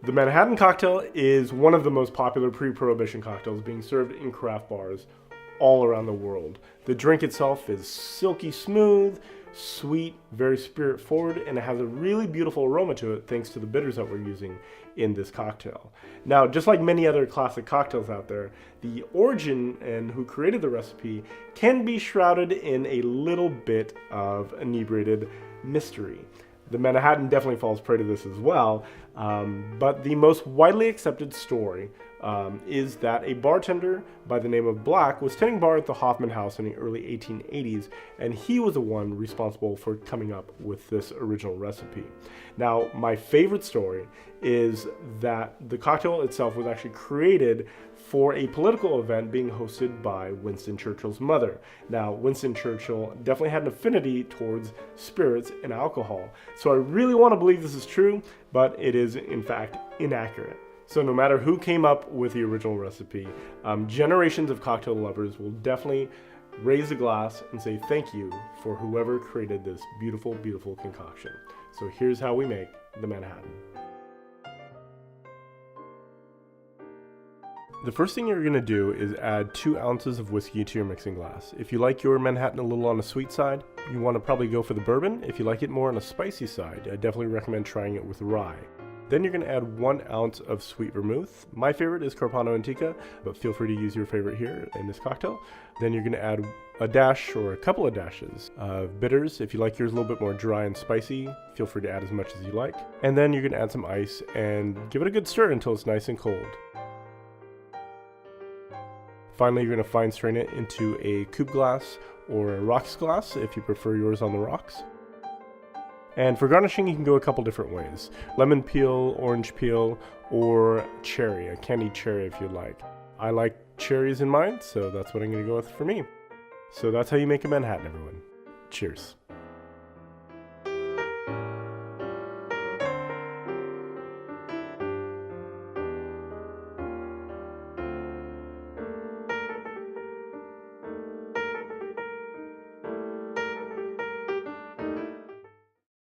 The Manhattan cocktail is one of the most popular pre-prohibition cocktails being served in craft bars all around the world. The drink itself is silky smooth, sweet, very spirit forward, and it has a really beautiful aroma to it thanks to the bitters that we're using in this cocktail. Now, just like many other classic cocktails out there, the origin and who created the recipe can be shrouded in a little bit of inebriated mystery. The Manhattan definitely falls prey to this as well, but the most widely accepted story is that a bartender by the name of Black was tending bar at the Hoffman House in the early 1880s, and he was the one responsible for coming up with this original recipe. Now, my favorite story is that the cocktail itself was actually created for a political event being hosted by Winston Churchill's mother. Now, Winston Churchill definitely had an affinity towards spirits and alcohol, so I really want to believe this is true, but it is in fact inaccurate. So no matter who came up with the original recipe, generations of cocktail lovers will definitely raise a glass and say thank you for whoever created this beautiful, beautiful concoction. So here's how we make the Manhattan. The first thing you're going to do is add 2 ounces of whiskey to your mixing glass. If you like your Manhattan a little on the sweet side, you want to probably go for the bourbon. If you like it more on the spicy side, I definitely recommend trying it with rye. Then you're going to add 1 ounce of sweet vermouth. My favorite is Carpano Antica, but feel free to use your favorite here in this cocktail. Then you're going to add a dash or a couple of dashes of bitters. If you like yours a little bit more dry and spicy, feel free to add as much as you like. And then you're going to add some ice and give it a good stir until it's nice and cold. Finally, you're going to fine strain it into a coupe glass or a rocks glass if you prefer yours on the rocks. And for garnishing, you can go a couple different ways. Lemon peel, orange peel, or cherry, a candied cherry if you'd like. I like cherries in mine, so that's what I'm going to go with for me. So that's how you make a Manhattan, everyone. Cheers.